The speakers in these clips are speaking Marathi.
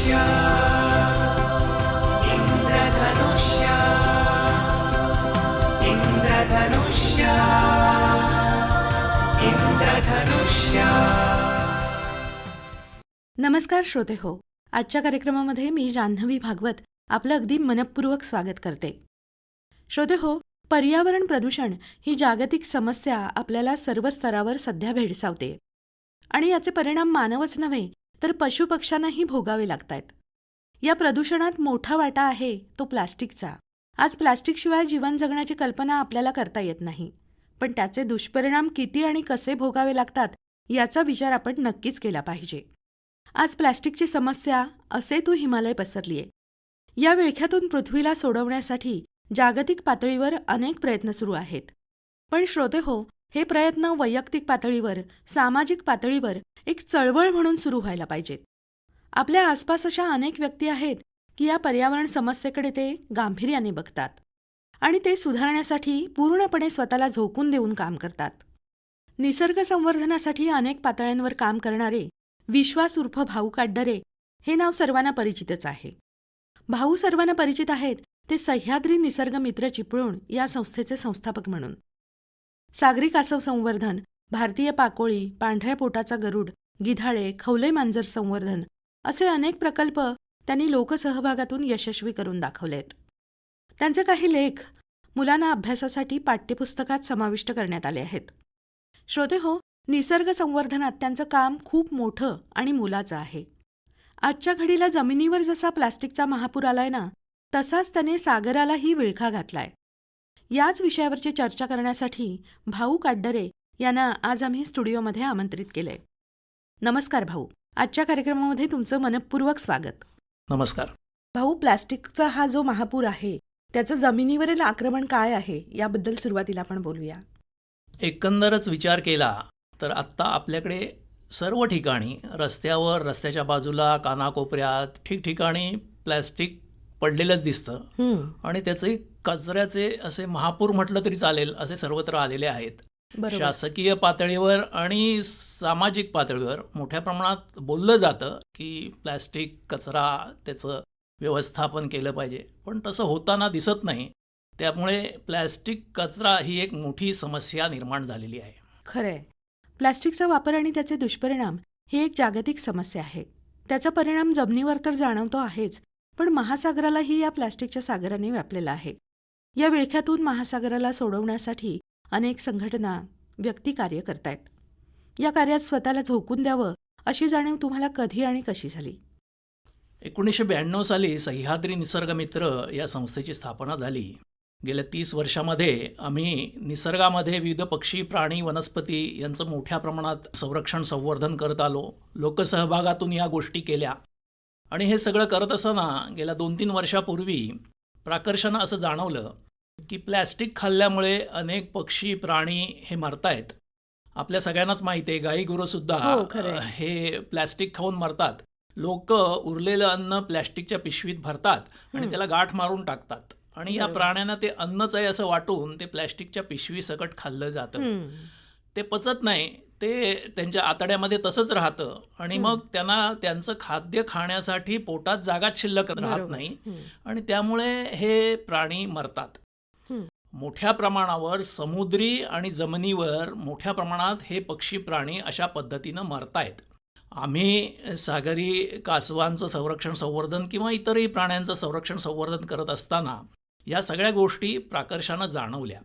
इंद्रधनुष्य इंद्रधनुष्य इंद्रधनुष्य इंद्रधनुष्य. नमस्कार श्रोते हो. आजच्या कार्यक्रमामध्ये मी जान्हवी भागवत आपलं अगदी मनपूर्वक स्वागत करते. श्रोते हो, पर्यावरण प्रदूषण ही जागतिक समस्या आपल्याला सर्व स्तरावर सध्या भेडसावते आणि याचे परिणाम मानवच नव्हे तर पशुपक्ष्यांनाही भोगावे लागतायत. या प्रदूषणात मोठा वाटा आहे तो प्लास्टिकचा. आज प्लास्टिकशिवाय जीवन जगण्याची कल्पना आपल्याला करता येत नाही, पण त्याचे दुष्परिणाम किती आणि कसे भोगावे लागतात याचा विचार आपण नक्कीच केला पाहिजे. आज प्लास्टिकची समस्या असे तू हिमालय पसरलीय. या विळख्यातून पृथ्वीला सोडवण्यासाठी जागतिक पातळीवर अनेक प्रयत्न सुरू आहेत. पण श्रोते हो, हे प्रयत्न वैयक्तिक पातळीवर, सामाजिक पातळीवर एक चळवळ म्हणून सुरू व्हायला पाहिजेत. आपल्या आसपास अशा अनेक व्यक्ती आहेत की या पर्यावरण समस्येकडे ते गांभीर्याने बघतात आणि ते सुधारण्यासाठी पूर्णपणे स्वतःला झोकून देऊन काम करतात. निसर्ग संवर्धनासाठी अनेक पातळ्यांवर काम करणारे विश्वास उर्फ भाऊ काटदरे हे नाव सर्वांना परिचितच आहे. भाऊ सर्वांना परिचित आहेत ते सह्याद्री निसर्ग मित्र चिपळूण या संस्थेचे संस्थापक म्हणून. सागरी कासव संवर्धन, भारतीय पाकोळी, पांढऱ्या पोटाचा गरुड, गिधाळे, खवले मांजर संवर्धन असे अनेक प्रकल्प त्यांनी लोकसहभागातून यशस्वी करून दाखवलेत. त्यांचे काही लेख मुलांना अभ्यासासाठी पाठ्यपुस्तकात समाविष्ट करण्यात आले आहेत. श्रोते हो, निसर्ग संवर्धनात त्यांचं काम खूप मोठं आणि मोलाचं आहे. आजच्या घडीला जमिनीवर जसा प्लास्टिकचा महापूर आलाय ना, तसाच त्याने सागरालाही विळखा घातलाय. याच विषयावरची चर्चा करण्यासाठी भाऊ काटदरे यांना आज आम्ही स्टुडिओमध्ये आमंत्रित केलंय. नमस्कार भाऊ, आजच्या कार्यक्रमामध्ये तुमचं मनपूर्वक स्वागत. नमस्कार भाऊ, प्लास्टिकचा हा जो महापूर आहे त्याचं जमिनीवरील आक्रमण काय आहे याबद्दल सुरुवातीला आपण बोलूया. एकंदरच विचार केला तर आत्ता आपल्याकडे सर्व ठिकाणी रस्त्यावर, रस्त्याच्या बाजूला, कानाकोपऱ्यात ठिकठिकाणी प्लॅस्टिक पडलेलंच दिसतं आणि त्याचे कचऱ्याचे असे महापूर म्हटलं तरी चालेल असे सर्वत्र आलेले आहेत. शासकीय पातळीवर आणि सामाजिक पातळीवर मोठ्या प्रमाणात बोललं जातं की प्लॅस्टिक कचरा त्याचं व्यवस्थापन केलं पाहिजे, पण तसं होताना दिसत नाही. त्यामुळे प्लॅस्टिक कचरा ही एक मोठी समस्या निर्माण झालेली आहे. खरंय, प्लॅस्टिकचा वापर आणि त्याचे दुष्परिणाम ही एक जागतिक समस्या आहे. त्याचा परिणाम जमिनीवर तर जाणवतो आहेच, पण महासागरालाही या प्लॅस्टिकच्या सागराने व्यापलेला आहे. या विळख्यातून महासागराला सोडवण्यासाठी अनेक संघटना, व्यक्ती कार्य करतायत. या कार्यात स्वतःला झोकून द्यावं अशी जाणीव तुम्हाला कधी आणि कशी झाली? 1992 साली सह्याद्री निसर्ग मित्र या संस्थेची स्थापना झाली. गेल्या 30 वर्षामध्ये आम्ही निसर्गामध्ये विविध पक्षी, प्राणी, वनस्पती यांचं मोठ्या प्रमाणात संरक्षण, संवर्धन करत आलो. लोकसहभागातून या गोष्टी केल्या आणि हे सगळं करत असताना गेल्या 2-3 वर्षापूर्वी प्राकर्षानं असं जाणवलं की प्लॅस्टिक खाल्ल्यामुळे अनेक पक्षी, प्राणी हे मरतायत. आपल्या सगळ्यांनाच माहिती आहे, गाई गुरंसुद्धा हे प्लॅस्टिक खाऊन मरतात. लोक उरलेलं अन्न प्लॅस्टिकच्या पिशवीत भरतात आणि त्याला गाठ मारून टाकतात आणि या प्राण्यांना ते अन्नच आहे असं वाटून ते प्लॅस्टिकच्या पिशवी सकट खाल्लं जातं. ते पचत नाही, ते त्यांच्या आतड्यामध्ये तसंच राहतं आणि मग त्यांना त्यांचं खाद्य खाण्यासाठी पोटात जागाच शिल्लक राहत नाही आणि त्यामुळे हे प्राणी मरतात. मोठ्या प्रमाणावर समुद्री आणि जमिनीवर मोठ्या प्रमाणात हे पक्षी, प्राणी अशा पद्धतीनं मरतायत. आम्ही सागरी कासवांचं संरक्षण, संवर्धन किंवा इतरही प्राण्यांचं संरक्षण, संवर्धन करत असताना या सगळ्या गोष्टी प्राकर्षानं जाणवल्या.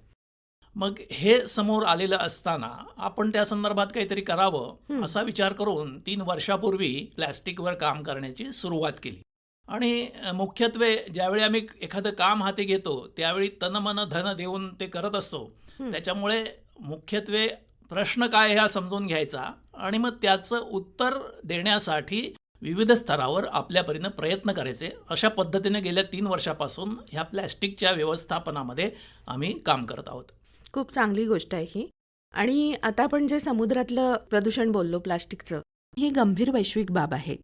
मग हे समोर आलेलं असताना आपण त्या संदर्भात काहीतरी करावं असा विचार करून 3 वर्षापूर्वी प्लॅस्टिकवर काम करण्याची सुरुवात केली. आणि मुख्यत्वे ज्यावेळी आम्ही एखादं काम हाती घेतो त्यावेळी तन मन धन देऊन ते करत असतो. त्याच्यामुळे मुख्यत्वे प्रश्न काय हा समजून घ्यायचा आणि मग त्याचं उत्तर देण्यासाठी विविध स्तरावर आपल्या परीनं प्रयत्न करायचे. अशा पद्धतीने गेल्या 3 वर्षापासून ह्या प्लॅस्टिकच्या व्यवस्थापनामध्ये आम्ही काम करत आहोत. खूप चांगली गोष्ट आहे ही. आणि आता आपण जे समुद्रातलं प्रदूषण बोललो प्लास्टिकचं, ही गंभीर वैश्विक बाब आहे.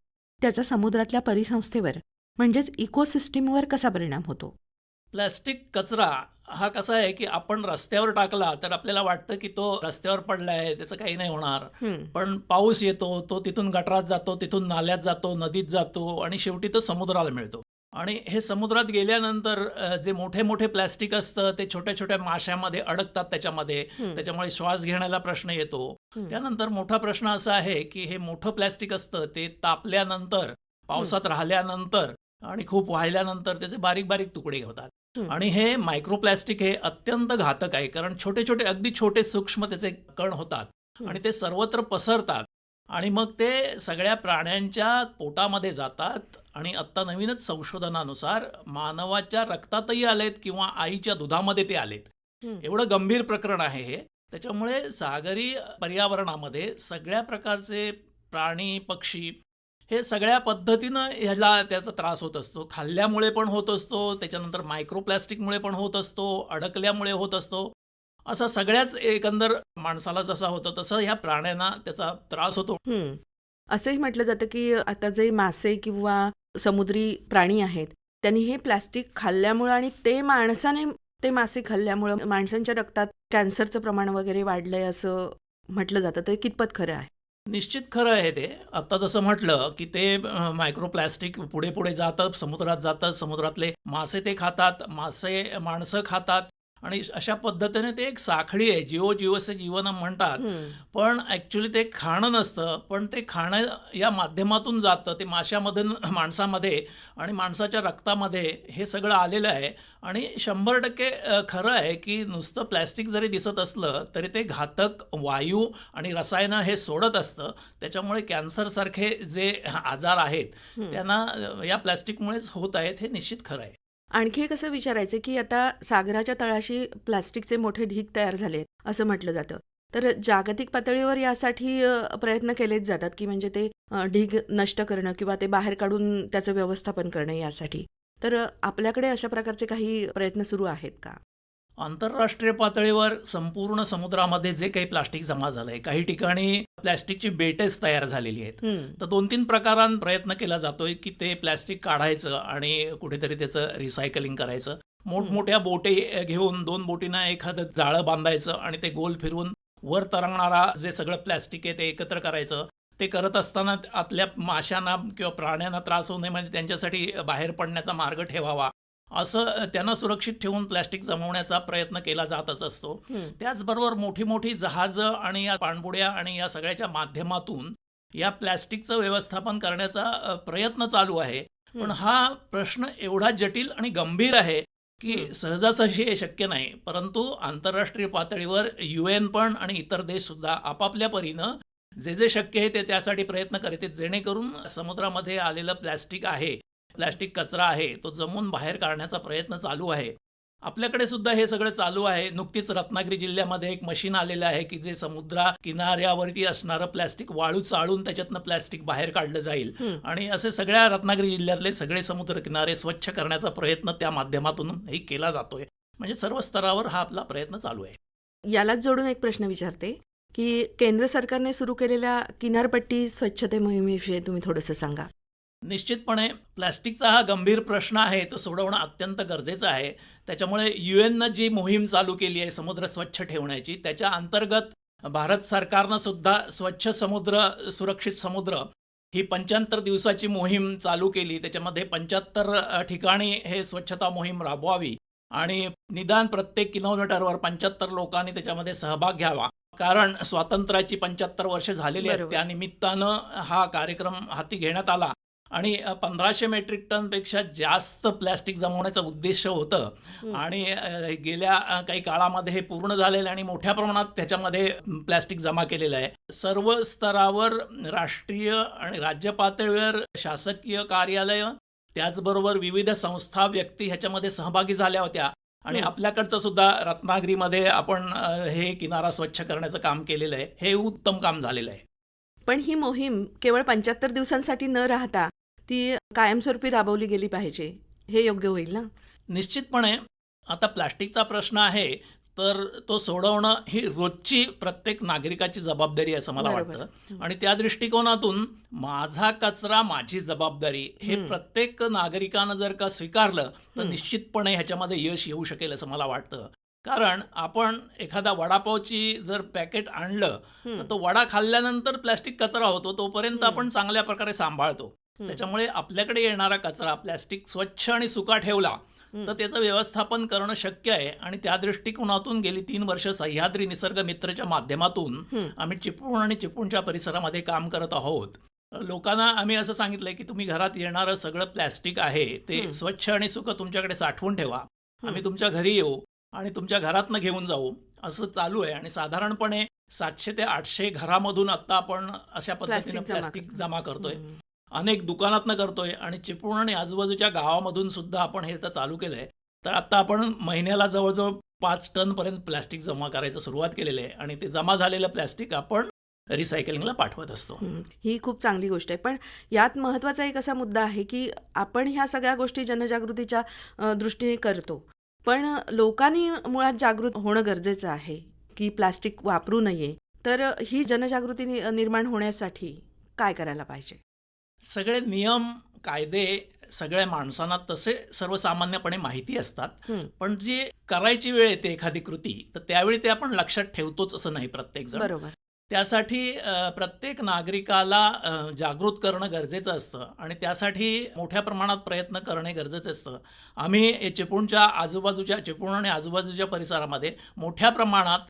त्याचा समुद्रातल्या परिसंस्थेवर म्हणजेच इकोसिस्टीमवर कसा परिणाम होतो? प्लास्टिक कचरा हा कसा आहे की आपण रस्त्यावर टाकला तर आपल्याला वाटतं की तो रस्त्यावर पडलाय, त्याचं काही नाही होणार. पण पाऊस येतो, तो तिथून गटारात जातो, तिथून नाल्यात जातो, नदीत जातो आणि शेवटी तो समुद्राला मिळतो. आणि हे समुद्रात गेल्यानंतर जे मोठे मोठे प्लास्टिक असतं ते छोट्या छोट्या माशामध्ये अडकतात त्याच्यामध्ये. त्याच्यामुळे श्वास घेण्याला प्रश्न येतो. त्यानंतर मोठा प्रश्न असा आहे की हे मोठं प्लास्टिक असतं ते तापल्यानंतर, पावसात राहिल्यानंतर आणि खूप वाहिल्यानंतर त्याचे बारीक बारीक तुकडे होतात. आणि हे मायक्रोप्लास्टिक हे अत्यंत घातक आहे, कारण छोटे छोटे अगदी छोटे सूक्ष्म त्याचे कण होतात आणि ते सर्वत्र पसरतात आणि मग ते सगळ्या प्राण्यांच्या पोटामध्ये जातात. आणि आत्ता नवीनच संशोधनानुसार मानवाच्या रक्तातही आलेत किंवा आईच्या दुधामध्ये ते आलेत. एवढं गंभीर प्रकरण आहे हे. त्याच्यामुळे सागरी पर्यावरणामध्ये सगळ्या प्रकारचे प्राणी, पक्षी हे सगळ्या पद्धतीनं ह्याला त्याचा त्रास होत असतो. खाल्ल्यामुळे पण होत असतो, त्याच्यानंतर मायक्रोप्लास्टिकमुळे पण होत असतो, अडकल्यामुळे होत असतो. असा सगळ्याच एकंदर माणसाला जसा होतो तसं ह्या प्राण्यांना त्याचा त्रास होतो. असंही म्हटलं जातं की आता जे मासे किंवा समुद्री प्राणी आहेत त्यांनी हे प्लास्टिक खाल्ल्यामुळं आणि ते मासे खाल्ल्यामुळं माणसांच्या रक्तात कॅन्सरचं प्रमाण वगैरे वाढलंय असं म्हटलं जातं. ते कितपत खरं आहे? निश्चित खरं आहे ते. आता जसं म्हटलं की ते मायक्रोप्लास्टिक पुढे पुढे जातं, समुद्रात जातं, समुद्रातले मासे ते खातात, मासे माणसं खातात आणि अशा पद्धतीने ते एक साखळी आहे. जीवो जीवस्य जीवनम म्हणतात. पण ॲक्च्युली ते खाणं नसतं, पण ते खाणं या माध्यमातून जातं. ते माशामधून माणसामध्ये आणि माणसाच्या रक्तामध्ये हे सगळं आलेलं आहे. आणि 100% खरं आहे की नुसतं प्लॅस्टिक जरी दिसत असलं तरी ते घातक वायू आणि रसायनं हे सोडत असतं. त्याच्यामुळे कॅन्सरसारखे जे आजार आहेत त्यांना या प्लॅस्टिकमुळेच होत आहेत, हे निश्चित खरं आहे. आणखी एक असं विचारायचं की आता सागराच्या तळाशी प्लास्टिकचे मोठे ढीग तयार झाले असं म्हटलं जातं. तर जागतिक पातळीवर यासाठी प्रयत्न केलेच जातात की म्हणजे ते ढीग नष्ट करणं किंवा ते बाहेर काढून त्याचं व्यवस्थापन करणं यासाठी. तर आपल्याकडे अशा प्रकारचे काही प्रयत्न सुरू आहेत का? आंतरराष्ट्रीय पातळीवर संपूर्ण समुद्रामध्ये जे काही प्लास्टिक जमा झालंय, काही ठिकाणी प्लास्टिकची बेटेच तयार झालेली आहेत. तर 2-3 प्रकारां प्रयत्न केला जातोय की ते प्लास्टिक काढायचं आणि कुठेतरी त्याचं रिसायकलिंग करायचं. मोठमोठ्या बोटे घेऊन 2 बोटींना एखादं जाळं बांधायचं आणि ते गोल फिरवून वर तरंगणारा जे सगळं प्लास्टिक आहे ते एकत्र करायचं. ते करत असताना आतल्या माशांना किंवा प्राण्यांना त्रास होऊ नये म्हणजे त्यांच्यासाठी बाहेर पडण्याचा मार्ग ठेवावा, असं त्यांना सुरक्षित ठेवून प्लॅस्टिक जमवण्याचा प्रयत्न केला जातच असतो. त्याचबरोबर मोठी मोठी जहाजं आणि या पाणबुड्या आणि या सगळ्याच्या माध्यमातून या प्लॅस्टिकचं व्यवस्थापन करण्याचा प्रयत्न चालू आहे. पण हा प्रश्न एवढा जटिल आणि गंभीर आहे की सहजासहजी हे शक्य नाही. परंतु आंतरराष्ट्रीय पातळीवर UN पण आणि इतर देश सुद्धा आपापल्या परीनं जे जे शक्य आहे ते त्यासाठी प्रयत्न करत आहेत, जेणेकरून समुद्रामध्ये आलेलं प्लॅस्टिक आहे, प्लॅस्टिक कचरा आहे, तो जमवून बाहेर काढण्याचा प्रयत्न चालू आहे. आपल्याकडे सुद्धा हे सगळं चालू आहे. नुकतीच रत्नागिरी जिल्ह्यामध्ये एक मशीन आलेलं आहे की जे समुद्रा किनाऱ्यावरती असणारं प्लॅस्टिक वाळू चाळून त्याच्यातनं प्लॅस्टिक बाहेर काढलं जाईल. आणि असे सगळ्या रत्नागिरी जिल्ह्यातले सगळे समुद्र किनारे स्वच्छ करण्याचा प्रयत्न त्या माध्यमातूनही केला जातोय. म्हणजे सर्व स्तरावर हा आपला प्रयत्न चालू आहे. यालाच जोडून एक प्रश्न विचारते की केंद्र सरकारने सुरू केलेल्या किनारपट्टी स्वच्छते मोहिमेविषयी तुम्ही थोडंसं सांगा. निश्चितपणे प्लॅस्टिकचा हा गंभीर प्रश्न आहे, तो सोडवणं अत्यंत गरजेचं आहे. त्याच्यामुळे UNनं जी मोहीम चालू केली आहे समुद्र स्वच्छ ठेवण्याची, त्याच्या अंतर्गत भारत सरकारनं सुद्धा स्वच्छ समुद्र सुरक्षित समुद्र ही 75 दिवसाची मोहीम चालू केली. त्याच्यामध्ये 75 ठिकाणी हे स्वच्छता मोहीम राबवावी आणि निदान प्रत्येक किलोमीटरवर 75 लोकांनी त्याच्यामध्ये सहभाग घ्यावा. कारण स्वातंत्र्याची 75 वर्ष झालेली आहेत, त्या निमित्तानं हा कार्यक्रम हाती घेण्यात आला आणि 1500 मेट्रिक टनपेक्षा जास्त प्लॅस्टिक जमवण्याचं उद्देश होतं. आणि गेल्या काही काळामध्ये हे पूर्ण झालेलं आणि मोठ्या प्रमाणात त्याच्यामध्ये प्लॅस्टिक जमा केलेलं आहे. सर्व स्तरावर राष्ट्रीय आणि राज्य पातळीवर शासकीय कार्यालय, त्याचबरोबर विविध संस्था, व्यक्ती ह्याच्यामध्ये सहभागी झाल्या होत्या. आणि आपल्याकडचं सुद्धा रत्नागिरीमध्ये आपण हे किनारा स्वच्छ करण्याचं काम केलेलं आहे. हे उत्तम काम झालेलं आहे. पण ही मोहीम केवळ 75 दिवसांसाठी न राहता ती कायमस्वरूपी राबवली गेली पाहिजे, हे योग्य होईल ना? निश्चितपणे आता प्लास्टिकचा प्रश्न आहे तर तो सोडवणं ही रोजची प्रत्येक नागरिकाची जबाबदारी आहे असं मला बरोबर. वाटतं. आणि त्या दृष्टिकोनातून माझा कचरा माझी जबाबदारी हे प्रत्येक नागरिकानं जर का स्वीकारलं तर निश्चितपणे ह्याच्यामध्ये यश येऊ शकेल असं मला वाटतं. कारण आपण एखादा वडापावची जर पॅकेट आणलं तर तो वडा खाल्ल्यानंतर प्लॅस्टिक कचरा होतो, तोपर्यंत आपण चांगल्या प्रकारे सांभाळतो. त्याच्यामुळे आपल्याकडे येणारा कचरा प्लॅस्टिक स्वच्छ आणि सुका ठेवला तर त्याचं व्यवस्थापन करणं शक्य आहे. आणि त्या दृष्टिकोनातून गेली 3 वर्ष सह्याद्री निसर्ग मित्रच्या माध्यमातून आम्ही चिपळूण आणि चिपळूणच्या परिसरामध्ये काम करत आहोत. लोकांना आम्ही असं सांगितलंय की तुम्ही घरात येणारं सगळं प्लॅस्टिक आहे ते स्वच्छ आणि सुकं तुमच्याकडे साठवून ठेवा. आम्ही तुमच्या घरी येऊ आणि तुमच्या घरातनं घेऊन जाऊ असं चालू आहे. आणि साधारणपणे 700 ते 800 घरामधून आता आपण अशा पद्धतीने प्लॅस्टिक जमा करतोय. अनेक दुकानातनं करतोय आणि चिपळूण आणि आजूबाजूच्या गावामधून सुद्धा आपण हे आता चालू केलंय. तर आता आपण महिन्याला जवळजवळ 5 टन पर्यंत प्लॅस्टिक जमा करायचं सुरुवात केलेली आहे. आणि ते जमा झालेलं प्लॅस्टिक आपण रिसायकलिंगला पाठवत असतो. ही खूप चांगली गोष्ट आहे. पण यात महत्त्वाचा एक असा मुद्दा आहे की आपण ह्या सगळ्या गोष्टी जनजागृतीच्या दृष्टीने करतो. पण लोकांनी मुळात जागृत होणं गरजेचं आहे की प्लास्टिक वापरू नये. तर ही जनजागृती निर्माण होण्यासाठी काय करायला पाहिजे? सगळे नियम कायदे सगळ्या माणसांना तसे सर्वसामान्यपणे माहिती असतात. पण जी करायची वेळ येते एखादी कृती तर त्यावेळी ते आपण लक्षात ठेवतोच असं नाही प्रत्येक जण. बरोबर. त्यासाठी प्रत्येक नागरिकाला जागृत करणं गरजेचं असतं आणि त्यासाठी मोठ्या प्रमाणात प्रयत्न करणे गरजेचं असतं. आम्ही चिपळूणच्या आजूबाजूच्या चिपळूण आणि आजूबाजूच्या परिसरामध्ये मोठ्या प्रमाणात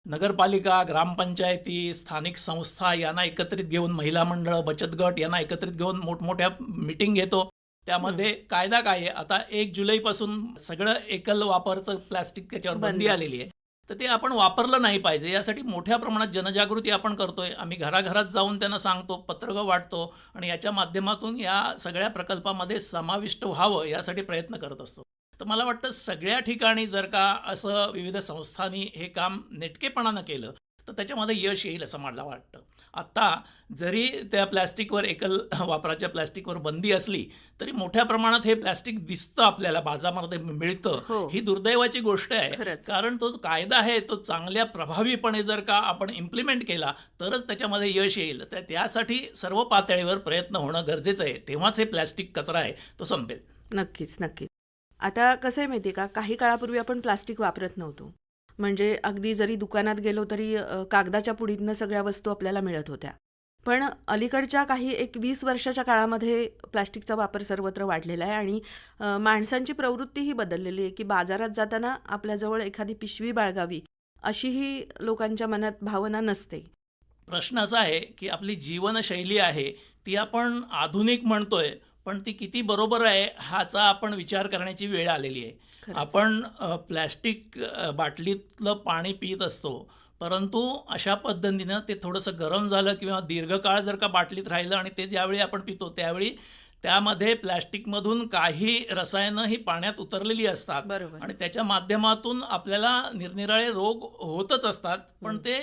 नगरपालिका, ग्रामपंचायती, स्थानिक संस्था यांना एकत्रित घेऊन, महिला मंडळ, बचत गट यांना एकत्रित घेऊन मोठमोठ्या मीटिंग घेतो. त्यामध्ये कायदा काय आहे, आता 1 जुलैपासून सगळं एकल वापरचं प्लॅस्टिक त्याच्यावर बंदी आलेली आहे. तर ते आपण वापरलं नाही पाहिजे यासाठी मोठ्या प्रमाणात जनजागृती आपण करतोय. आम्ही घराघरात जाऊन त्यांना सांगतो, पत्रकं वाटतो आणि याच्या माध्यमातून या सगळ्या प्रकल्पामध्ये समाविष्ट व्हावं यासाठी प्रयत्न करत असतो. तर मला वाटतं सगळ्या ठिकाणी जर का असं विविध संस्थांनी हे काम नेटकेपणानं केलं तर त्याच्यामध्ये यश येईल असं मला वाटतं. आत्ता जरी त्या प्लॅस्टिकवर एकल वापराच्या प्लॅस्टिकवर बंदी असली तरी मोठ्या प्रमाणात हे प्लॅस्टिक दिसतं आपल्याला बाजारामध्ये मिळतं. हो. ही दुर्दैवाची गोष्ट आहे. खरंच. कारण तो कायदा आहे तो चांगल्या प्रभावीपणे जर का आपण इम्प्लिमेंट केला तरच त्याच्यामध्ये यश येईल. तर त्यासाठी सर्व पातळीवर प्रयत्न होणं गरजेचं आहे. तेव्हाच हे प्लॅस्टिक कचरा आहे तो संपेल. नक्कीच, नक्कीच. आता कसं आहे माहिती आहे का, काही काळापूर्वी आपण प्लास्टिक वापरत नव्हतो. म्हणजे अगदी जरी दुकानात गेलो तरी कागदाच्या पुडीतनं सगळ्या वस्तू आपल्याला मिळत होत्या. पण अलीकडच्या काही 20 वर्षाच्या काळामध्ये प्लास्टिकचा वापर सर्वत्र वाढलेला आहे आणि माणसांची प्रवृत्तीही बदललेली आहे की बाजारात जाताना आपल्याजवळ एखादी पिशवी बाळगावी अशीही लोकांच्या मनात भावना नसते. प्रश्न असा आहे की आपली जीवनशैली आहे ती आपण आधुनिक म्हणतोय पण ती किती बरोबर आहे ह्याचा आपण विचार करण्याची वेळ आलेली आहे. खरंच. आपण प्लॅस्टिक बाटलीतलं पाणी पित असतो परंतु अशा पद्धतीनं ते थोडंसं गरम झालं किंवा दीर्घकाळ जर का बाटलीत राहिलं आणि ते ज्यावेळी आपण पितो त्यावेळी त्यामध्ये प्लॅस्टिकमधून काही रसायनं ही पाण्यात उतरलेली असतात. बरोबर. आणि त्याच्या माध्यमातून आपल्याला निरनिराळे रोग होतच असतात पण ते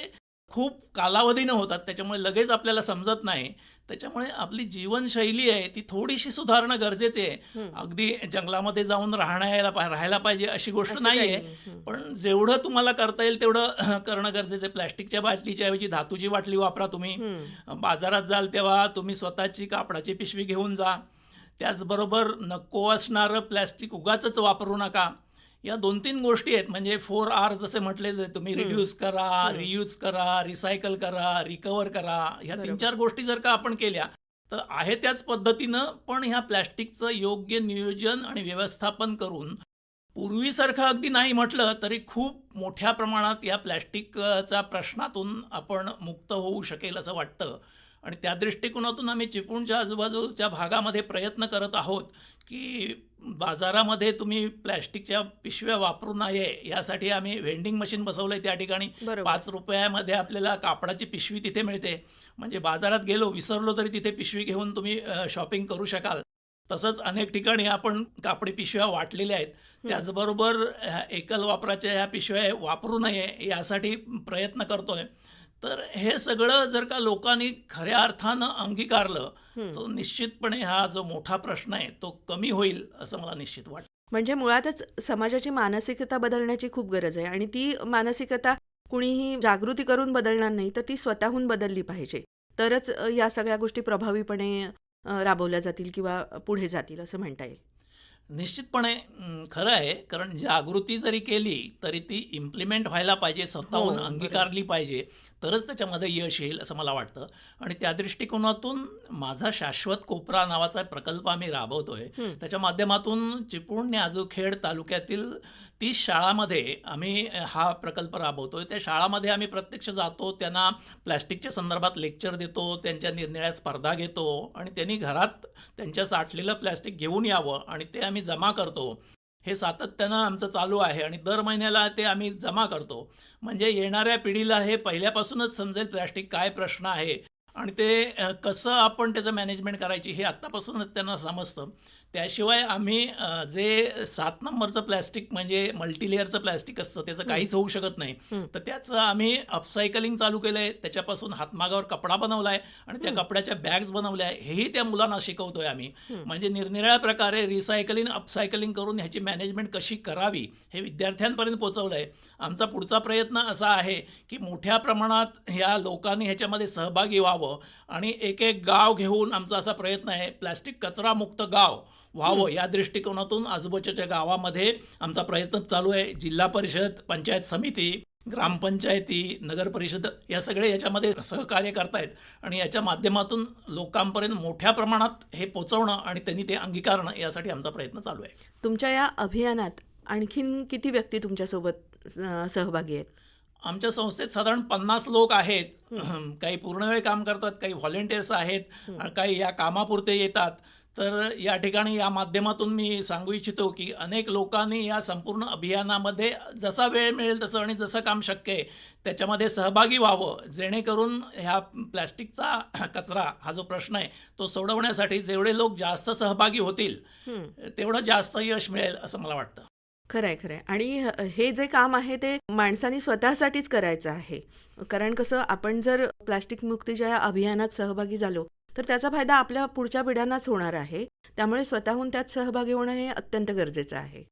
खूप कालावधीनं होतात त्याच्यामुळे लगेच आपल्याला समजत नाही. त्याच्यामुळे आपली जीवनशैली आहे ती थोडीशी सुधारणं गरजेचे आहे. अगदी जंगलामध्ये जाऊन राहायला पाहिजे अशी गोष्ट असं नाही काही आहे. नाही. पण जेवढं तुम्हाला करता येईल तेवढं करणं गरजेचं आहे. प्लॅस्टिकच्या बाटलीच्या ऐवजी धातूची बाटली वापरा. तुम्ही बाजारात जाल तेव्हा तुम्ही स्वतःची कापडाची पिशवी घेऊन जा. त्याचबरोबर नको असणारं प्लॅस्टिक उगाचच वापरू नका. या 2-3 गोष्टी आहेत. म्हणजे 4 R's जसे म्हटले तुम्ही रिड्यूस करा, रियूज करा, रिसायकल करा, रिकवर करा. ह्या 3-4 गोष्टी जर का आपण केल्या तर आहे त्याच पद्धतीनं पण ह्या प्लॅस्टिकचं योग्य नियोजन आणि व्यवस्थापन करून पूर्वीसारखं अगदी नाही म्हटलं तरी खूप मोठ्या प्रमाणात या प्लॅस्टिकच्या प्रश्नातून आपण मुक्त होऊ शकेल असं वाटतं. आणि त्या दृष्टिकोनातून आम्ही चिपळूणच्या आजूबाजूच्या भागामध्ये प्रयत्न करत आहोत की बाजारामध्ये तुम्ही प्लॅस्टिकच्या पिशव्या वापरू नये यासाठी आम्ही व्हेंडिंग मशीन बसवलं आहे. त्या ठिकाणी बरोबर. 5 रुपयामध्ये आपल्याला कापडाची पिशवी तिथे मिळते. म्हणजे बाजारात गेलो विसरलो तरी तिथे पिशवी घेऊन तुम्ही शॉपिंग करू शकाल. तसंच अनेक ठिकाणी आपण कापडी पिशव्या वाटलेल्या आहेत. त्याचबरोबर एकल वापराच्या ह्या पिशव्या वापरू नये यासाठी प्रयत्न करतोय. तर हे सगळं जर का लोकांनी खऱ्या अर्थानं अंगीकारलं तर निश्चितपणे हा जो मोठा प्रश्न आहे तो कमी होईल असं मला निश्चित वाटतं. म्हणजे मुळातच समाजाची मानसिकता बदलण्याची खूप गरज आहे आणि ती मानसिकता कुणीही जागृती करून बदलणार नाही, तर ती स्वतःहून बदलली पाहिजे. तरच या सगळ्या गोष्टी प्रभावीपणे राबवल्या जातील किंवा पुढे जातील असं म्हणता येईल. निश्चितपणे खरं आहे. कारण जागृती जरी केली तरी ती इम्प्लिमेंट व्हायला पाहिजे, स्वतःहून बरोबर. अंगीकारली पाहिजे, तरच त्याच्यामध्ये यश येईल असं मला वाटतं. आणि त्या दृष्टिकोनातून माझा शाश्वत कोपरा नावाचा प्रकल्प आम्ही राबवतोय. त्याच्या माध्यमातून चिपळूण न्याजूखेड तालुक्यातील 30 शाळामध्ये आम्ही हा प्रकल्प राबवतोय. त्या शाळामध्ये आम्ही प्रत्यक्ष जातो, त्यांना प्लॅस्टिकच्या संदर्भात लेक्चर देतो, त्यांच्या निरनिराळ्या स्पर्धा घेतो आणि त्यांनी घरात त्यांच्या साठलेलं प्लॅस्टिक घेऊन यावं आणि ते आम्ही जमा करतो. हे सातत्यानं आमचं चालू आहे आणि दर महिन्याला ते आम्ही जमा करतो. म्हणजे येणाऱ्या पिढीला हे पहिल्यापासूनच समजेल प्लॅस्टिक काय प्रश्न आहे आणि ते कसं आपण त्याचं मॅनेजमेंट करायची हे आत्तापासूनच त्यांना समजतं. त्याशिवाय आम्ही जे 7 नंबरचं प्लॅस्टिक म्हणजे मल्टीलेअरचं प्लॅस्टिक असतं त्याचं काहीच होऊ शकत नाही, तर त्याचं आम्ही अपसायकलिंग चालू केलं आहे. त्याच्यापासून हातमागावर कपडा बनवला आहे आणि त्या कपड्याच्या बॅग्स बनवल्या आहे. हेही त्या मुलांना शिकवतोय आम्ही. म्हणजे निरनिराळ्या प्रकारे रिसायकलिंग अपसायकलिंग करून ह्याची मॅनेजमेंट कशी करावी हे विद्यार्थ्यांपर्यंत पोहोचवलं आहे. आमचा पुढचा प्रयत्न असा आहे की मोठ्या प्रमाणात ह्या लोकांनी ह्याच्यामध्ये सहभागी व्हावं आणि एक एक गाव घेऊन आमचा असा प्रयत्न आहे प्लॅस्टिक कचरामुक्त गाव व्हावं या दृष्टिकोनातून आजूबाजूच्या गावामध्ये आमचा प्रयत्न चालू आहे. जिल्हा परिषद, पंचायत समिती, ग्रामपंचायती, नगर परिषद या सगळे याच्यामध्ये सहकार्य करतायत आणि याच्या माध्यमातून लोकांपर्यंत मोठ्या प्रमाणात हे पोचवणं आणि त्यांनी ते अंगीकारणं यासाठी आमचा प्रयत्न चालू आहे. तुमच्या या अभियानात आणखीन किती व्यक्ती तुमच्यासोबत सहभागी आहेत? आमच्या संस्थेत साधारण 50 लोक आहेत. काही पूर्णवेळ काम करतात, काही व्हॉलेंटियर्स आहेत आणि काही या कामापुरते येतात. तर या ठिकाणी या माध्यमातून मी सांगू इच्छितो की अनेक लोकांनी या संपूर्ण अभियानामध्ये जसा वेळ मिळेल तसं आणि जसं काम शक्य आहे त्याच्यामध्ये सहभागी व्हावं, जेणेकरून ह्या प्लॅस्टिकचा कचरा हा जो प्रश्न आहे तो सोडवण्यासाठी जेवढे लोक जास्त सहभागी होतील तेवढं जास्त यश मिळेल असं मला वाटतं. खरंय खरंय. आणि हे जे काम आहे ते माणसांनी स्वतःसाठीच करायचं आहे. कारण कसं आपण जर प्लास्टिक मुक्तीच्या या अभियानात सहभागी झालो तर त्याचा फायदा आपल्या पुढच्या पिढ्यांनाच होणार आहे. त्यामुळे स्वतःहून त्यात सहभागी होणं हे अत्यंत गरजेचं आहे.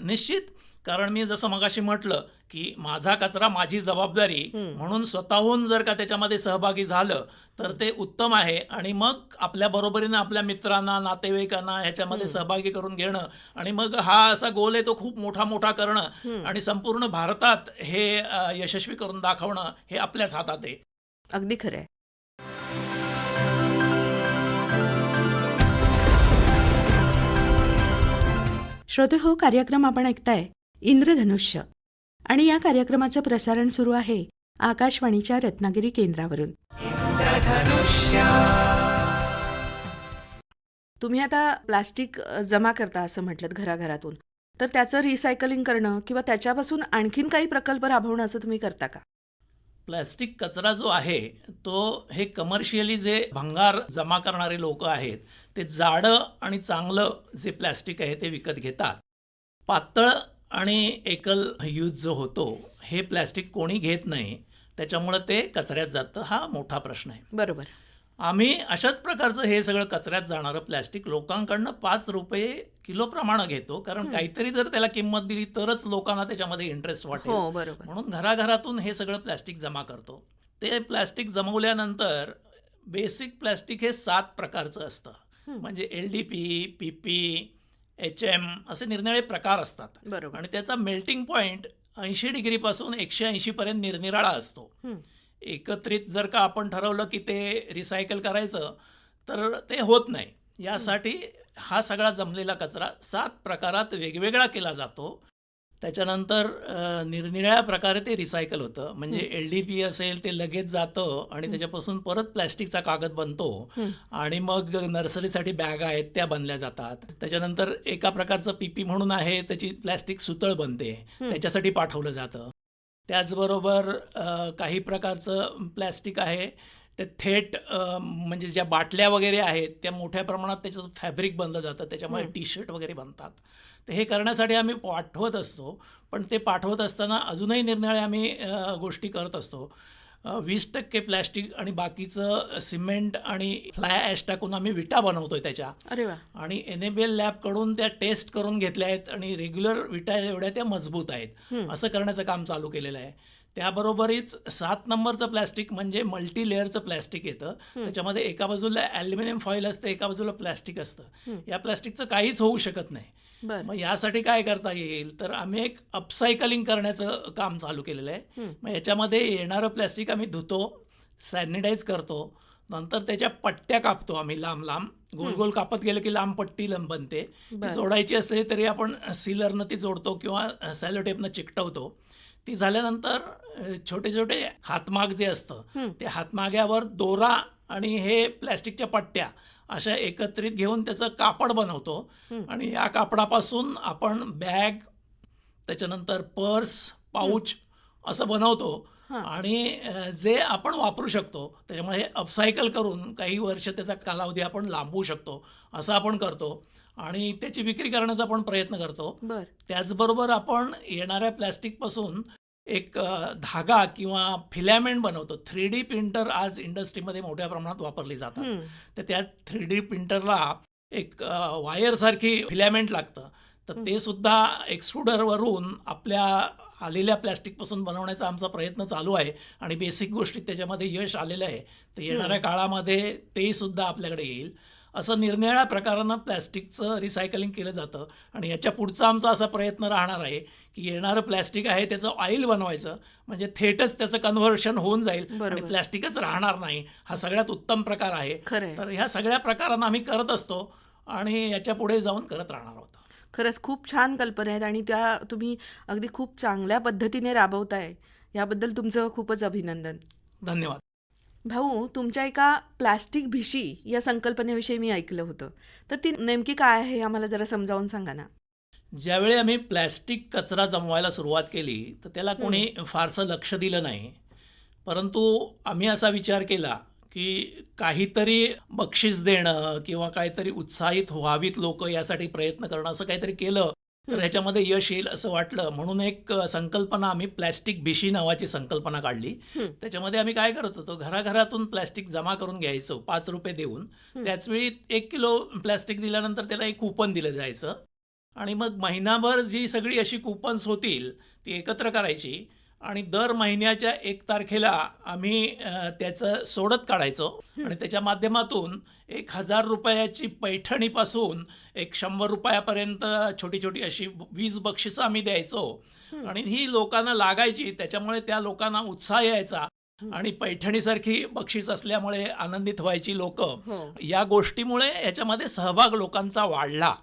निश्चित. कारण मी जसं मगाशी म्हटलं की माझा कचरा माझी जबाबदारी म्हणून स्वतःहून जर का त्याच्यामध्ये सहभागी झालं तर ते उत्तम आहे. आणि मग आपल्या बरोबरीनं आपल्या मित्रांना, नातेवाईकांना ह्याच्यामध्ये सहभागी करून घेणं आणि मग हा असा गोल आहे तो खूप मोठा मोठा करणं आणि संपूर्ण भारतात हे यशस्वी करून दाखवणं हे आपल्याच हातात आहे. अगदी खरंय. श्रोते हो, कार्यक्रम आपण ऐकताय इंद्रधनुष्य आणि या कार्यक्रमाचं प्रसारण सुरू आहे आकाशवाणीच्या रत्नागिरी केंद्रावरून. इंद्रधनुष्य तुम्ही आता प्लास्टिक जमा करता असं म्हटलं घराघरातून, तर त्याचं रिसायकलिंग करणं किंवा त्याच्यापासून आणखीन काही प्रकल्प राबवणं असं तुम्ही करता का? प्लॅस्टिक कचरा जो आहे तो हे कमर्शियली जे भंगार जमा करणारे लोक आहेत ते जाडं आणि चांगलं जे प्लॅस्टिक आहे ते विकत घेतात. पातळ आणि एकल यूज जो होतो हे प्लॅस्टिक कोणी घेत नाही, त्याच्यामुळं ते कचऱ्यात जातं. हा मोठा प्रश्न आहे. बरोबर. आम्ही अशाच प्रकारचं हे सगळं कचऱ्यात जाणारं प्लॅस्टिक लोकांकडनं 5 रुपये किलोप्रमाणे घेतो. कारण काहीतरी जर त्याला किंमत दिली तरच लोकांना त्याच्यामध्ये इंटरेस्ट वाटेल. हो, बरोबर. म्हणून घराघरातून हे सगळं प्लॅस्टिक जमा करतो. ते प्लॅस्टिक जमवल्यानंतर बेसिक प्लॅस्टिक हे 7 प्रकारचं असतं. म्हणजे LDP, PP, HM असे निरनिराळे प्रकार असतात. बरोबर. आणि त्याचा मेल्टिंग पॉईंट 80 डिग्रीपासून 180 पर्यंत निरनिराळा असतो. एकत्रित जर का आपण ठरवलं की ते रिसायकल करायचं तर ते होत नाही. यासाठी हा सगळा जमलेला कचरा 7 प्रकारात वेगवेगळा केला जातो. त्याच्यानंतर निरनिराळ्या प्रकारे ते रिसायकल होतं. म्हणजे LDP असेल ते लगेच जातं आणि त्याच्यापासून परत प्लॅस्टिकचा कागद बनतो आणि मग नर्सरीसाठी बॅगा आहेत त्या बनल्या जातात. त्याच्यानंतर एका प्रकारचं PP म्हणून आहे, त्याची प्लॅस्टिक सुतळ बनते, त्याच्यासाठी पाठवलं जातं. त्याचबरोबर काही प्रकारचं प्लॅस्टिक आहे ते थेट म्हणजे ज्या बाटल्या वगैरे आहेत त्या मोठ्या प्रमाणात त्याचं फॅब्रिक बनलं जातं, त्याच्यामुळे T-शर्ट वगैरे बनतात. तर हे करण्यासाठी आम्ही पाठवत असतो. पण ते पाठवत असताना अजूनही निरनिराळे आम्ही गोष्टी करत असतो. 20% प्लॅस्टिक आणि बाकीचं सिमेंट आणि फ्लाय ॲश टाकून आम्ही विटा बनवतोय त्याच्या. अरे वा. आणि NABL लॅबकडून त्या टेस्ट करून घेतल्या आहेत आणि रेग्युलर विटा एवढ्या त्या मजबूत आहेत. असं करण्याचं काम चालू केलेलं आहे. त्याबरोबरच 7 नंबरचं प्लॅस्टिक म्हणजे मल्टी लेअरचं प्लॅस्टिक येतं. त्याच्यामध्ये एका बाजूला ॲल्युमिनियम फॉईल असतं, एका बाजूला प्लॅस्टिक असतं. या प्लॅस्टिकचं काहीच होऊ शकत नाही. बरं. मग यासाठी काय करता येईल, तर आम्ही एक अपसायकलिंग करण्याचं काम चालू केलेलं आहे. मग याच्यामध्ये येणारं प्लॅस्टिक आम्ही धुतो, सॅनिटाईज करतो, नंतर त्याच्या पट्ट्या कापतो आम्ही लांब लांब. गोल गोल कापत गेलं की लांब पट्टी बनते. ती जोडायची असते तरी आपण सीलरनं ती जोडतो किंवा सॅलोटेपनं चिकटवतो. ती झाल्यानंतर छोटे छोटे हातमाग जे असतं ते हातमाग्यावर दोरा आणि हे प्लॅस्टिकच्या पट्ट्या अशा एकत्रित घेऊन त्याचं कापड बनवतो. आणि या कापडापासून आपण बॅग, त्याच्यानंतर पर्स, पाऊच असं बनवतो आणि जे आपण वापरू शकतो. त्याच्यामुळे हे अपसायकल करून काही वर्ष त्याचा कालावधी आपण लांबवू शकतो, असं आपण करतो आणि त्याची विक्री करण्याचा आपण प्रयत्न करतो. त्याचबरोबर आपण येणाऱ्या प्लॅस्टिकपासून एक धागा किंवा फिलॅमेंट बनवतो. 3D प्रिंटर आज इंडस्ट्रीमध्ये मोठ्या प्रमाणात वापरली जातात. तर त्या 3D प्रिंटरला एक वायरसारखी फिलॅमेंट लागतं. तर ते सुद्धा एक्सट्रुडरवरून आपल्या आलेल्या प्लॅस्टिकपासून बनवण्याचा आमचा प्रयत्न चालू आहे आणि बेसिक गोष्टीत त्याच्यामध्ये यश आलेलं आहे. तर येणाऱ्या काळामध्ये तेही सुद्धा आपल्याकडे येईल. असं निरनिराळ्या प्रकारानं प्लॅस्टिकचं रिसायकलिंग केलं जातं आणि याच्या पुढचा आमचा असा प्रयत्न राहणार आहे की येणारं प्लॅस्टिक आहे त्याचं ऑइल बनवायचं, म्हणजे थेटच त्याचं कन्व्हर्शन होऊन जाईल आणि प्लॅस्टिकच राहणार नाही. हा सगळ्यात उत्तम प्रकार आहे. तर ह्या सगळ्या प्रकारांना आम्ही करत असतो आणि याच्या पुढे जाऊन करत राहणार आहोत. खरंच खूप छान कल्पना आहेत आणि त्या तुम्ही अगदी खूप चांगल्या पद्धतीने राबवताय. याबद्दल तुमचं खूपच अभिनंदन. धन्यवाद. भाऊ, तुमच्या एका प्लास्टिक भिशी या संकल्पनेविषयी मी ऐकलं होतं, तर ती नेमकी काय आहे आम्हाला जरा समजावून सांगा ना. ज्यावेळी आम्ही प्लॅस्टिक कचरा जमवायला सुरुवात केली तर त्याला कोणी फारसं लक्ष दिलं नाही. परंतु आम्ही असा विचार केला की काहीतरी बक्षीस देणं किंवा काहीतरी उत्साहित व्हावीत लोक यासाठी प्रयत्न करणं, असं काहीतरी केलं तर ह्याच्यामध्ये यश येईल असं वाटलं. म्हणून एक संकल्पना आम्ही प्लॅस्टिक भिशी नावाची संकल्पना काढली. त्याच्यामध्ये आम्ही काय करत होतो, घराघरातून प्लॅस्टिक जमा करून घ्यायचो 5 रुपये देऊन. त्याचवेळी 1 किलो प्लॅस्टिक दिल्यानंतर त्याला एक कूपन दिलं जायचं आणि मग महिनाभर जी सगळी अशी कूपन्स होतील ती एकत्र करायची आणि दर महिन्याच्या 1 तारखेला आम्ही त्याचं सोडत काढायचो आणि त्याच्या माध्यमातून 1000 रुपयाची पैठणीपासून 100 रुपयापर्यंत छोटी छोटी अशी 20 बक्षिसं आम्ही द्यायचो आणि ही लोकांना लागायची. त्याच्यामुळे त्या लोकांना उत्साह यायचा आणि पैठणीसारखी बक्षीस असल्यामुळे आनंदित व्हायची लोक. या गोष्टीमुळे याच्यामध्ये सहभाग लोकांचा वाढला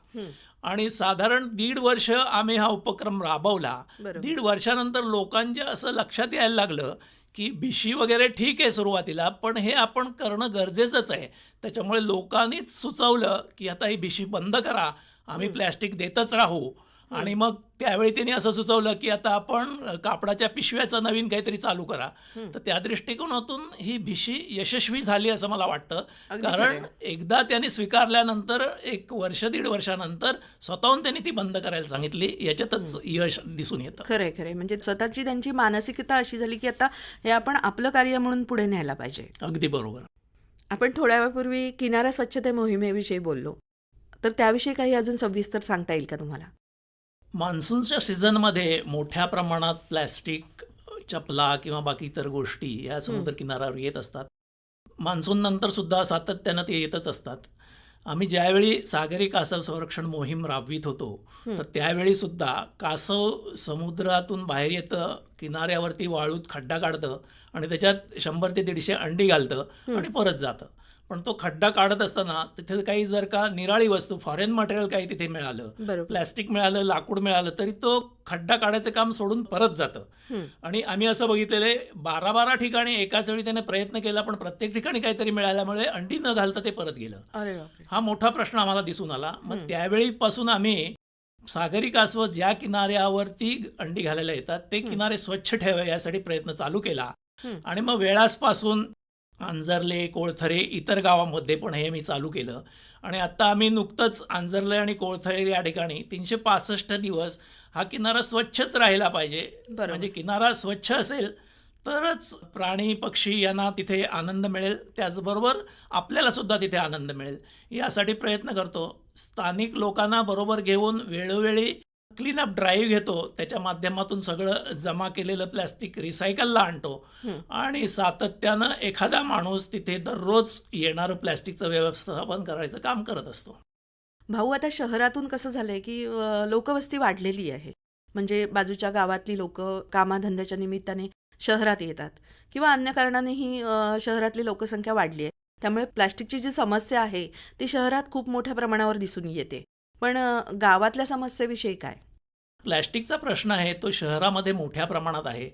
आणि साधारण 1.5 वर्ष आम्ही हा उपक्रम राबवला. 1.5 वर्षानंतर लोकांच्या असं लक्षात यायला लागलं की भिशी वगैरे ठीक आहे सुरुवातीला, पण हे आपण करणं गरजेचंच आहे. त्याच्यामुळे लोकांनीच सुचवलं की आता ही भिशी बंद करा, आम्ही प्लॅस्टिक देतच राहू. आणि मग त्यावेळी त्यांनी असं सुचवलं की आता आपण कापडाच्या पिशव्याचं नवीन काहीतरी चालू करा. तर त्या दृष्टिकोनातून ही भिशी यशस्वी झाली असं मला वाटतं. कारण एकदा त्यांनी स्वीकारल्यानंतर 1 वर्ष 1.5 वर्षानंतर स्वतःहून त्यांनी ती बंद करायला सांगितली. याच्यातच यश दिसून येतं. खरे म्हणजे स्वतःची त्यांची मानसिकता अशी झाली की आता हे आपण आपलं कार्य म्हणून पुढे न्यायला पाहिजे. अगदी बरोबर. आपण थोड्या वेळापूर्वी किनारा स्वच्छता मोहिमेविषयी बोललो, तर त्याविषयी काही अजून सविस्तर सांगता येईल का तुम्हाला? मान्सूनच्या सीझनमध्ये मोठ्या प्रमाणात प्लॅस्टिक, चपला किंवा बाकी इतर गोष्टी या समुद्र किनाऱ्यावर येत असतात. मान्सून नंतर सुद्धा सातत्यानं ते येतच असतात. आम्ही ज्यावेळी सागरी कासव संरक्षण मोहीम राबवित होतो तर त्यावेळी सुद्धा कासव समुद्रातून बाहेर येतं, किनाऱ्यावरती वाळूत खड्डा काढतं आणि त्याच्यात 100 ते 150 अंडी घालतं आणि परत जातं. पण तो खड्डा काढत असताना तिथे काही जर का निराळी वस्तू, फॉरेन मटेरियल काही तिथे मिळालं, प्लॅस्टिक मिळालं, लाकूड मिळालं, तरी तो खड्डा काढायचं काम सोडून परत जातं. आणि आम्ही असं बघितलेलं 12 ठिकाणी एकाच वेळी त्याने प्रयत्न केला, पण प्रत्येक ठिकाणी काहीतरी मिळाल्यामुळे अंडी न घालता ते परत गेलं. हा मोठा प्रश्न आम्हाला दिसून आला. मग त्यावेळीपासून आम्ही सागरी कासव ज्या किनाऱ्यावरती अंडी घालायला येतात ते किनारे स्वच्छ ठेवा यासाठी प्रयत्न चालू केला. आणि मग वेळासपासून आंजर्ले, कोळथरे, इतर गावांमध्ये पण हे मी चालू केलं. आणि आत्ता आम्ही नुकतंच आंजर्ले आणि कोळथरे या ठिकाणी 365 दिवस हा किनारा स्वच्छच राहिला पाहिजे. म्हणजे किनारा स्वच्छ असेल तरच प्राणी पक्षी यांना तिथे आनंद मिळेल, त्याचबरोबर आपल्याला सुद्धा तिथे आनंद मिळेल यासाठी प्रयत्न करतो. स्थानिक लोकांना बरोबर घेऊन वेळोवेळी क्लीनअप ड्राईव्ह घेतो, त्याच्या माध्यमातून सगळं जमा केलेलं प्लॅस्टिक रिसायकलला आणतो आणि सातत्यानं एखादा माणूस तिथे दररोज येणारं प्लॅस्टिकचं व्यवस्थापन करायचं काम करत असतो. भाऊ, आता शहरातून कसं झालंय की लोकवस्ती वाढलेली आहे. म्हणजे बाजूच्या गावातली लोक कामाधंद्याच्या निमित्ताने शहरात येतात किंवा अन्य कारणानेही शहरातली लोकसंख्या वाढली आहे. त्यामुळे प्लास्टिकची जी समस्या आहे ती शहरात खूप मोठ्या प्रमाणावर दिसून येते. पण गावातल्या समस्येविषयी काय? प्लॅस्टिकचा प्रश्न आहे तो शहरामध्ये मोठ्या प्रमाणात आहे.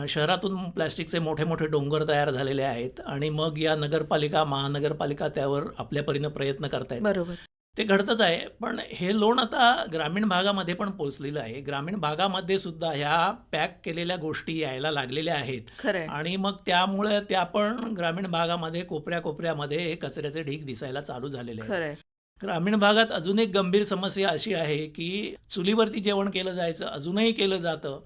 शहरातून प्लॅस्टिकचे मोठे मोठे डोंगर तयार झालेले आहेत आणि मग या नगरपालिका, महानगरपालिका त्यावर आपल्या परीनं प्रयत्न करतायत. बरोबर. ते घडतंच आहे, पण हे लोण आता ग्रामीण भागामध्ये पण पोचलेलं आहे. ग्रामीण भागामध्ये सुद्धा ह्या पॅक केलेल्या गोष्टी यायला लागलेल्या आहेत खरंय. आणि मग त्यामुळे त्या पण ग्रामीण भागामध्ये कोपऱ्यामध्ये हे कचऱ्याचे ढीग दिसायला चालू झालेले आहेत. खरंय. ग्रामीण भागात अजून एक गंभीर समस्या अशी आहे की चुलीवरती जेवण केलं जायचं, अजूनही केलं जातं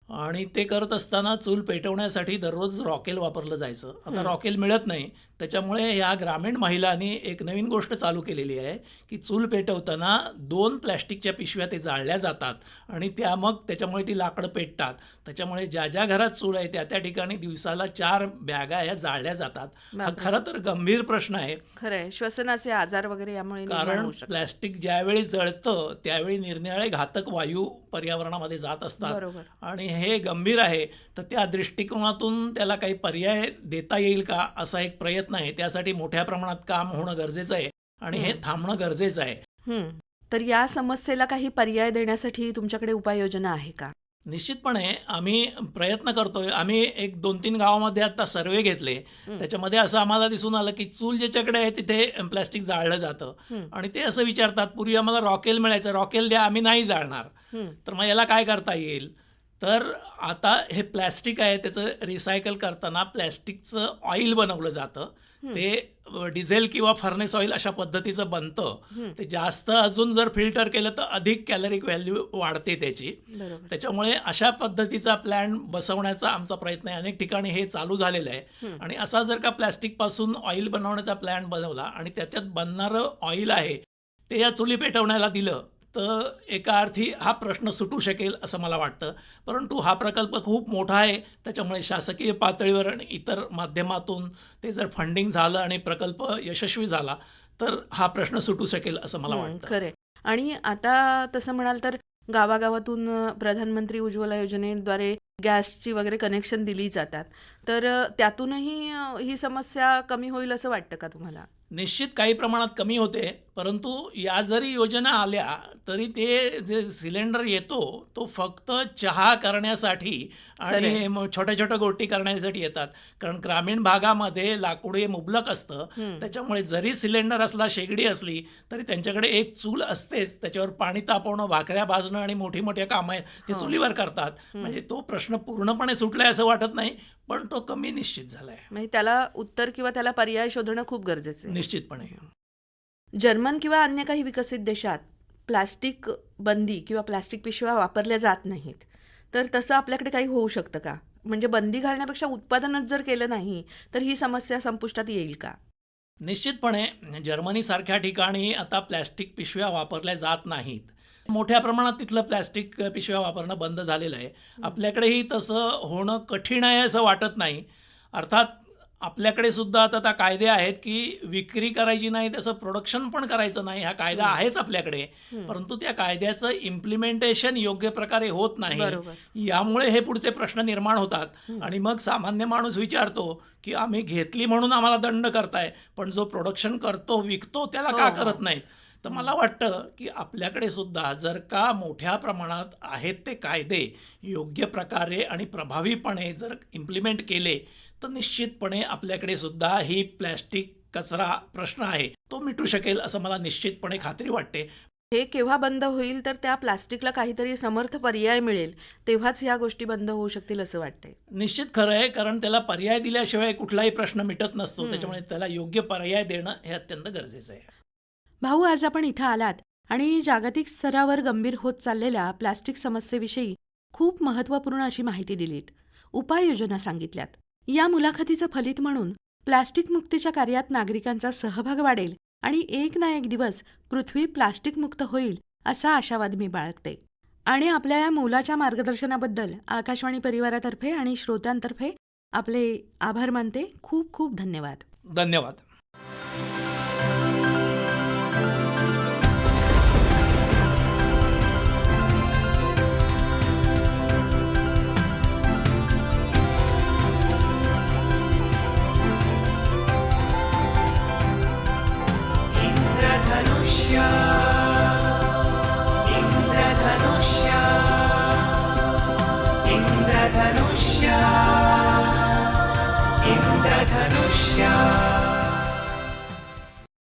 आणि ते करत असताना चूल पेटवण्यासाठी दररोज रॉकेल वापरलं जायचं. आता रॉकेल मिळत नाही, त्याच्यामुळे ह्या ग्रामीण महिलांनी एक नवीन गोष्ट चालू केलेली आहे की चूल पेटवताना 2 प्लॅस्टिकच्या पिशव्या ते जाळल्या जातात आणि त्या मग त्याच्यामुळे ती लाकडं पेटतात. त्याच्यामुळे ज्या ज्या घरात चूल आहे त्या त्या ठिकाणी दिवसाला 4 बॅगा या जाळल्या जातात. हा बापरे. खरं तर गंभीर प्रश्न आहे, खरंय. श्वसनाचे आजार वगैरे यामुळे निर्माण कारण होऊ शकतात. प्लॅस्टिक ज्यावेळी जळतं त्यावेळी निरनिराळे घातक वायू पर्यावरणामध्ये जात असतात बरोबर. आणि हे गंभीर आहे. तर त्या दृष्टिकोनातून त्याला काही पर्याय देता येईल का, असा एक प्रयत्न आहे. त्यासाठी मोठ्या प्रमाणात काम होणं गरजेचं आहे आणि हे थांबणं गरजेचं आहे. तर या समस्येला काही पर्याय देण्यासाठी तुमच्याकडे उपाययोजना आहे का? निश्चितपणे आम्ही प्रयत्न करतोय. आम्ही एक 2-3 गावामध्ये आता सर्वे घेतले. त्याच्यामध्ये असं आम्हाला दिसून आलं की चूल ज्याच्याकडे आहे तिथे प्लॅस्टिक जाळलं जातं आणि ते असं विचारतात, पूर्वी आम्हाला रॉकेल मिळायचं, रॉकेल द्या, आम्ही नाही जाळणार. तर मग याला काय करता येईल? तर आता हे प्लॅस्टिक आहे त्याचं रिसायकल करताना प्लॅस्टिकचं ऑइल बनवलं जातं. ते डिझेल किंवा फर्नेस ऑइल अशा पद्धतीचं बनतं. ते जास्त अजून जर फिल्टर केलं तर अधिक कॅलरिक व्हॅल्यू वाढते त्याची. बरोबर. त्याच्यामुळे अशा पद्धतीचा प्लॅन बसवण्याचा आमचा प्रयत्न आहे. अनेक ठिकाणी हे चालू झालेलं आहे आणि असा जर का प्लॅस्टिकपासून ऑइल बनवण्याचा प्लॅन बनवला आणि त्याच्यात बनणारं ऑइल आहे ते या चुली पेटवण्याला दिलं तर एका अर्थी हा प्रश्न सुटू शकेल असं मला वाटतं. परंतु हा प्रकल्प खूप मोठा आहे, त्याच्यामुळे शासकीय पातळीवर आणि इतर माध्यमातून ते जर फंडिंग झालं आणि प्रकल्प यशस्वी झाला तर हा प्रश्न सुटू शकेल असं मला वाटतं. खरे. आणि आता तसं म्हणाल तर गावागावातून प्रधानमंत्री उज्ज्वला योजनेद्वारे गॅसची वगैरे कनेक्शन दिली जातात. तर त्यातूनही ही समस्या कमी होईल असं वाटतं का तुम्हाला? निश्चित काही प्रमाणात कमी होते, परंतु या जरी योजना आल्या तरी ते जे सिलेंडर येतो तो फक्त चहा करण्यासाठी आणि मग छोट्या छोट्या गोष्टी करण्यासाठी येतात. कारण ग्रामीण भागामध्ये लाकूड हे मुबलक असतं, त्याच्यामुळे जरी सिलेंडर असला, शेगडी असली तरी त्यांच्याकडे एक चूल असतेच. त्याच्यावर पाणी तापवणं, भाकऱ्या भाजणं आणि मोठी मोठ्या कामं आहेत ते चुलीवर करतात. म्हणजे तो प्रश्न पूर्णपणे सुटलाय असं वाटत नाही, पण तो कमी निश्चित झालाय. म्हणजे त्याला उत्तर किंवा त्याला पर्याय शोधणं खूप गरजेचं आहे. निश्चितपणे. जर्मन किंवा अन्य काही विकसित देशात प्लास्टिक बंदी किंवा प्लास्टिक पिशव्या वापरल्या जात नाहीत. तर तसं आपल्याकडे काही होऊ शकतं का? म्हणजे बंदी घालण्यापेक्षा उत्पादनच जर केलं नाही तर ही समस्या संपुष्टात येईल का? निश्चितपणे जर्मनीसारख्या ठिकाणी आता प्लॅस्टिक पिशव्या वापरल्या जात नाहीत. मोठ्या प्रमाणात तिथलं प्लॅस्टिक पिशव्या वापरणं बंद झालेलं आहे. आपल्याकडेही तसं होणं कठीण आहे असं वाटत नाही. अर्थात आपल्याकडे सुद्धा आता कायदे आहेत की विक्री करायची नाही, त्याचं प्रोडक्शन पण करायचं नाही. हा कायदा आहेच आपल्याकडे, परंतु त्या कायद्याचं इम्प्लिमेंटेशन योग्य प्रकारे होत नाही. बरोबर. यामुळे हे पुढचे प्रश्न निर्माण होतात आणि मग सामान्य माणूस विचारतो की आम्ही घेतली म्हणून आम्हाला दंड करताय, पण जो प्रोडक्शन करतो, विकतो त्याला का करत नाहीत? तर मला वाटतं की आपल्याकडे सुद्धा जर का मोठ्या प्रमाणात आहेत ते कायदे योग्य प्रकारे आणि प्रभावीपणे जर इम्प्लिमेंट केले तर निश्चितपणे आपल्याकडे सुद्धा ही प्लॅस्टिक कचरा प्रश्न आहे तो मिटू शकेल असं मला निश्चितपणे खात्री वाटते. हे केव्हा बंद होईल तर त्या प्लास्टिकला काहीतरी समर्थ पर्याय मिळेल तेव्हाच ह्या गोष्टी बंद होऊ शकतील असं वाटतंय. निश्चित खरं आहे, कारण त्याला पर्याय दिल्याशिवाय कुठलाही प्रश्न मिटत नसतो. त्याच्यामुळे त्याला योग्य पर्याय देणं हे अत्यंत गरजेचं आहे. भाऊ, आज आपण इथं आलात आणि जागतिक स्तरावर गंभीर होत चाललेल्या प्लास्टिक समस्येविषयी खूप महत्त्वपूर्ण अशी माहिती दिलीत. उपाययोजना सांगितल्यात. या मुलाखतीचं फलित म्हणून प्लास्टिक मुक्तीच्या कार्यात नागरिकांचा सहभाग वाढेल आणि एक ना एक दिवस पृथ्वी प्लास्टिक मुक्त होईल असा आशावाद मी बाळगते. आणि आपल्या या मोलाच्या मार्गदर्शनाबद्दल आकाशवाणी परिवारातर्फे आणि श्रोत्यांतर्फे आपले आभार मानते. खूप खूप धन्यवाद. धन्यवाद. इंद्रधनुष्य इंद्रधनुष्य इंद्रधनुष्य इंद्रधनुष्य